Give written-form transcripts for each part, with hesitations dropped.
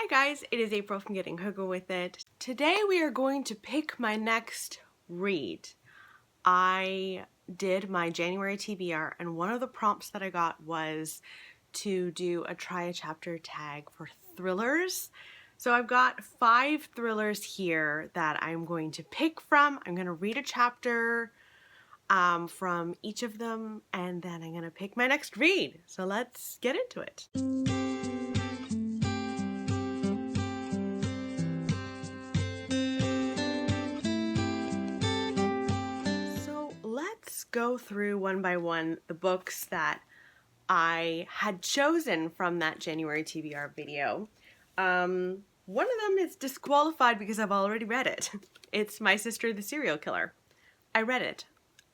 guys, it is April from Getting Hooga With It. Today we are going to pick my next read. I did my January TBR and one of the prompts that I got was to do a try a chapter tag for thrillers. So I've got 5 thrillers here that I'm going to pick from. I'm going to read a chapter from each of them and then I'm going to pick my next read. So let's get into it. Let's go through one by one the books that I had chosen from that January TBR video. One of them is disqualified because I've already read it. It's My Sister the Serial Killer. I read it.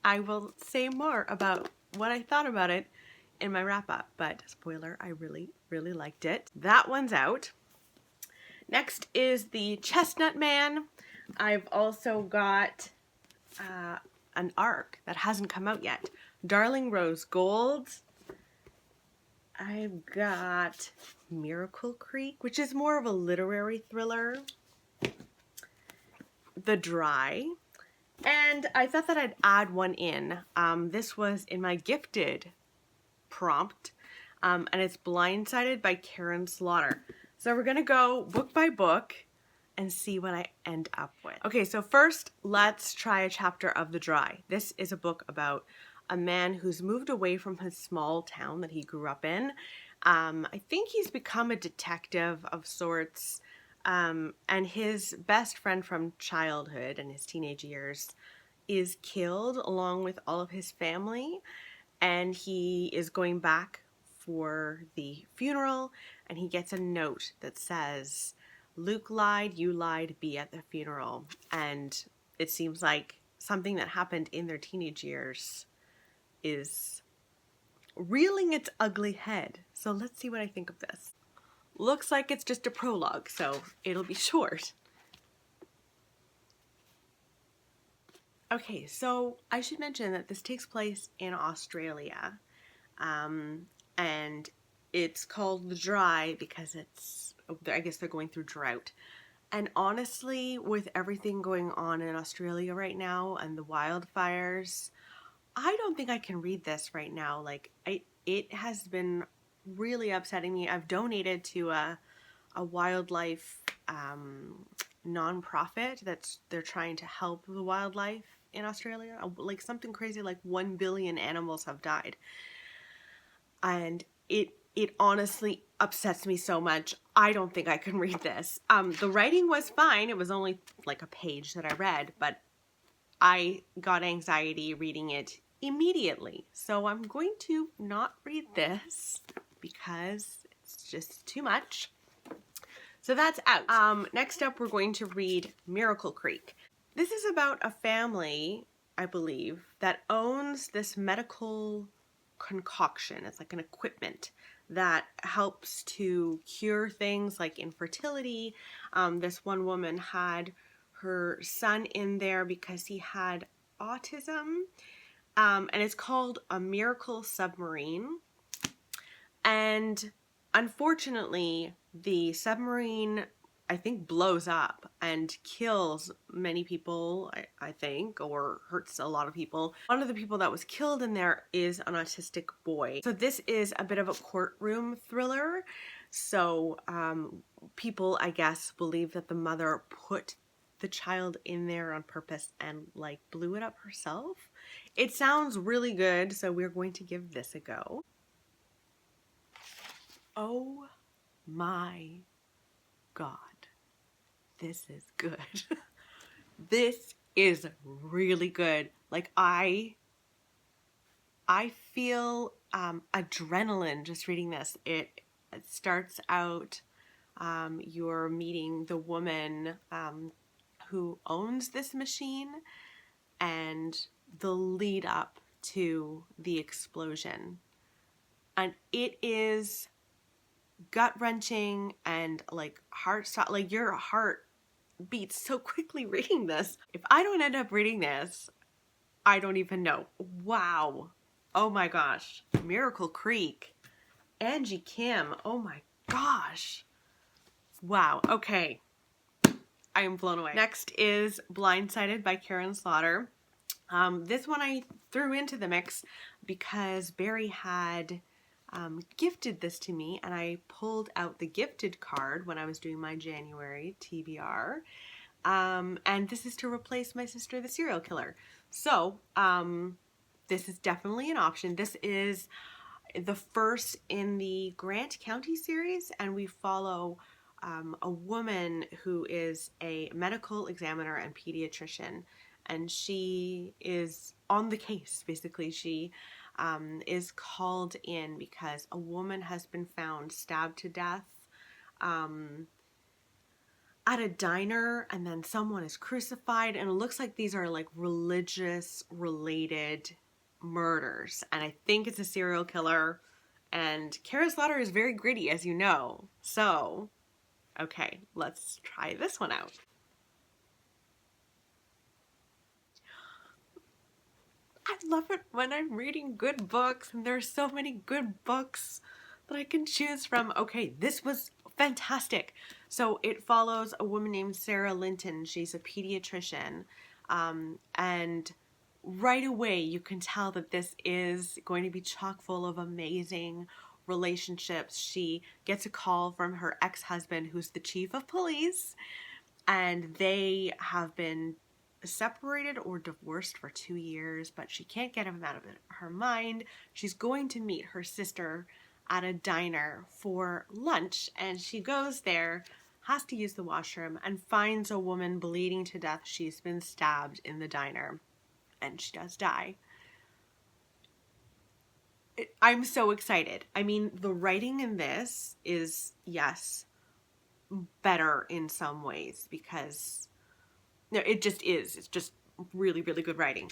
I will say more about what I thought about it in my wrap-up, but spoiler, I really liked it. That one's out. Next is the Chestnut Man. I've also got an arc that hasn't come out yet. Darling Rose Gold. I've got Miracle Creek, which is more of a literary thriller. The Dry. And I thought that I'd add one in. This was in my gifted prompt, and it's Blindsided by Karen Slaughter. So we're gonna go book by book and see what I end up with. Okay, so first, let's try a chapter of The Dry. This is a book about a man who's moved away from his small town that he grew up in. I think he's become a detective of sorts, and his best friend from childhood and his teenage years is killed along with all of his family, and he is going back for the funeral, and he gets a note that says, Luke lied, you lied, be at the funeral. And it seems like something that happened in their teenage years is reeling its ugly head. So let's see what I think of this. Looks like it's just a prologue, so it'll be short. Okay, so I should mention that this takes place in Australia, and it's called The Dry because I guess they're going through drought. And honestly, with everything going on in Australia right now and the wildfires, I don't think I can read this right now. Like, it has been really upsetting me. I've donated to a wildlife nonprofit they're trying to help the wildlife in Australia. Like something crazy like 1 billion animals have died. And it honestly upsets me so much. I don't think I can read this. The writing was fine. It was only like a page that I read, but I got anxiety reading it immediately. So I'm going to not read this because it's just too much. So that's out. Next up, we're going to read Miracle Creek. This is about a family, I believe, that owns this medical concoction. It's like an equipment that helps to cure things like infertility. This one woman had her son in there because he had autism, and it's called a Miracle Submarine. And unfortunately, the submarine, I think, blows up and kills many people, I think, or hurts a lot of people. One of the people that was killed in there is an autistic boy. So this is a bit of a courtroom thriller. So people, I guess, believe that the mother put the child in there on purpose and like blew it up herself. It sounds really good, so we're going to give this a go. Oh my God. This is good. This is really good. Like I feel adrenaline just reading this. It starts out you're meeting the woman who owns this machine and the lead up to the explosion. And it is gut-wrenching and like like your heart beats so quickly reading this. If I don't end up reading this, I don't even know. Wow. Oh my gosh. Miracle Creek. Angie Kim. Oh my gosh. Wow, okay. I am blown away. Next is Blindsided by Karen Slaughter. This one I threw into the mix because Barry had gifted this to me, and I pulled out the gifted card when I was doing my January TBR. And this is to replace My Sister the Serial Killer. So, this is definitely an option. This is the first in the Grant County series, and we follow a woman who is a medical examiner and pediatrician, and she is on the case. Basically, she is called in because a woman has been found stabbed to death at a diner, and then someone is crucified, and it looks like these are like religious related murders, and I think it's a serial killer. And Kara Slaughter is very gritty, as you know. So, okay, let's try this one out. I love it when I'm reading good books, and there are so many good books that I can choose from. Okay, this was fantastic. So it follows a woman named Sarah Linton. She's a pediatrician, and right away you can tell that this is going to be chock full of amazing relationships. She gets a call from her ex-husband, who's the chief of police, and they have been separated or divorced for 2 years, but she can't get him out of her mind. She's going to meet her sister at a diner for lunch, and she goes there, has to use the washroom, and finds a woman bleeding to death. She's been stabbed in the diner, and she does die. I'm so excited. I mean, the writing in this is, yes, better in some ways, because no, it just is. It's just really, really good writing.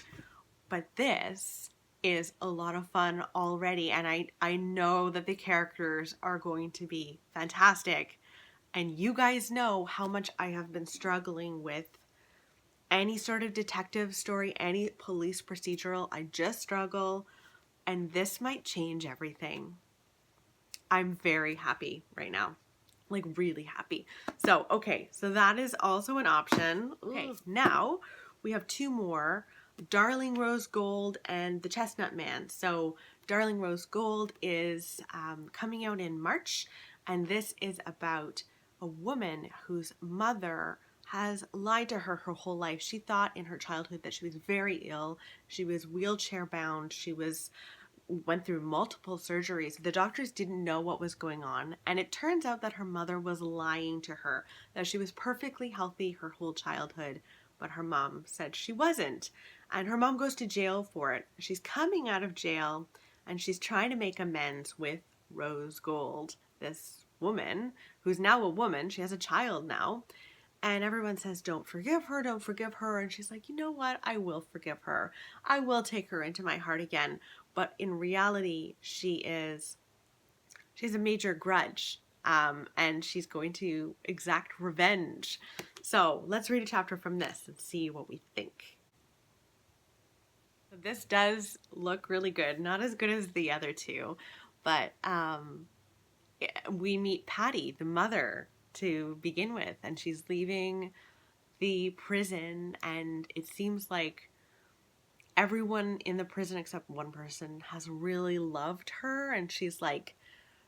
But this is a lot of fun already, and I know that the characters are going to be fantastic. And you guys know how much I have been struggling with any sort of detective story, any police procedural. I just struggle, and this might change everything. I'm very happy right now. Like, really happy. So, okay, so that is also an option. Okay, now we have two more, Darling Rose Gold and The Chestnut Man. So Darling Rose Gold is coming out in March, and this is about a woman whose mother has lied to her whole life. She thought in her childhood that she was very ill. She was wheelchair bound. She went through multiple surgeries. The doctors didn't know what was going on, and it turns out that her mother was lying to her, that she was perfectly healthy her whole childhood, but her mom said she wasn't. And her mom goes to jail for it. She's coming out of jail, and she's trying to make amends with Rose Gold, this woman who's now a woman. She has a child now. And everyone says, don't forgive her, don't forgive her. And she's like, you know what? I will forgive her. I will take her into my heart again. But in reality, she has a major grudge. And she's going to exact revenge. So let's read a chapter from this and see what we think. This does look really good. Not as good as the other two. But we meet Patty, the mother, to begin with, and she's leaving the prison, and it seems like everyone in the prison except one person has really loved her, and she's like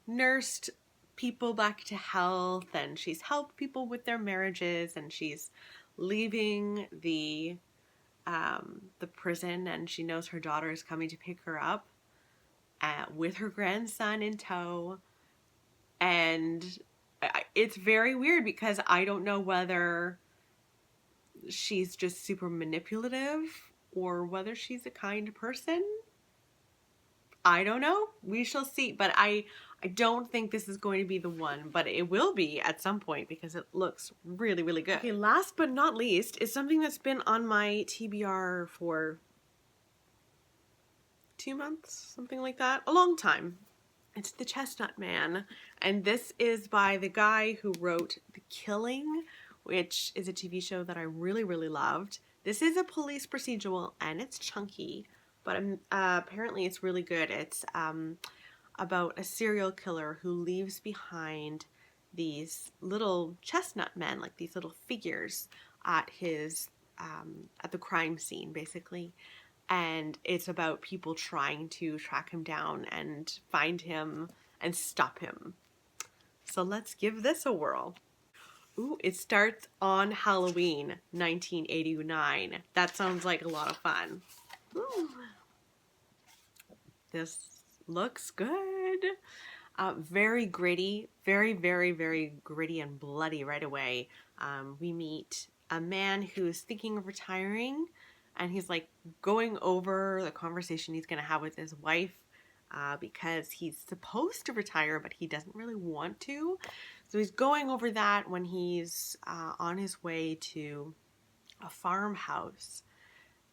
nursed people back to health, and she's helped people with their marriages, and she's leaving the prison, and she knows her daughter is coming to pick her up with her grandson in tow. And it's very weird because I don't know whether she's just super manipulative or whether she's a kind person. I don't know. We shall see. But I don't think this is going to be the one, but it will be at some point because it looks really, really good. Okay, last but not least is something that's been on my TBR for 2 months, something like that. A long time. It's The Chestnut Man, and this is by the guy who wrote The Killing, which is a TV show that I really, really loved. This is a police procedural, and it's chunky, but apparently it's really good. It's about a serial killer who leaves behind these little chestnut men, like these little figures at his at the crime scene, basically. And it's about people trying to track him down and find him and stop him. So let's give this a whirl. Ooh, it starts on Halloween, 1989. That sounds like a lot of fun. Ooh. This looks good. Very gritty, very, very, very gritty and bloody right away. We meet a man who's thinking of retiring, and he's like going over the conversation he's going to have with his wife because he's supposed to retire, but he doesn't really want to. So he's going over that when he's on his way to a farmhouse.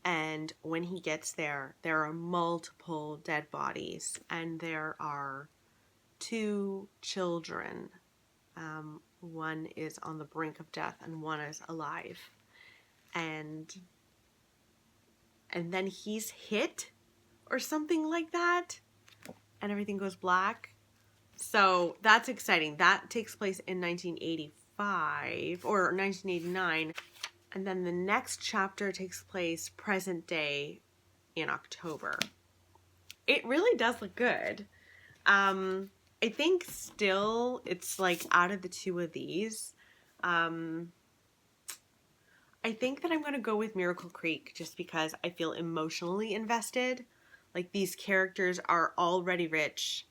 And when he gets there, there are multiple dead bodies, and there are 2 children. One is on the brink of death, and one is alive. And then he's hit or something like that, and everything goes black. So that's exciting. That takes place in 1985 or 1989. And then the next chapter takes place present day in October. It really does look good. I think still it's like out of the 2 of these, I think that I'm going to go with Miracle Creek just because I feel emotionally invested. Like these characters are already rich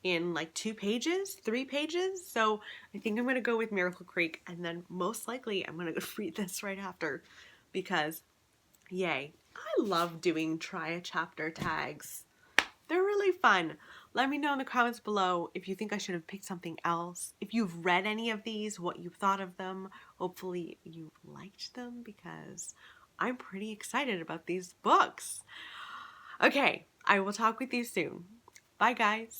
in like 2 pages, 3 pages. So I think I'm going to go with Miracle Creek, and then most likely I'm going to go read this right after because yay. I love doing try a chapter tags. They're really fun. Let me know in the comments below if you think I should have picked something else. If you've read any of these, what you thought of them. Hopefully you liked them because I'm pretty excited about these books. Okay, I will talk with you soon. Bye guys.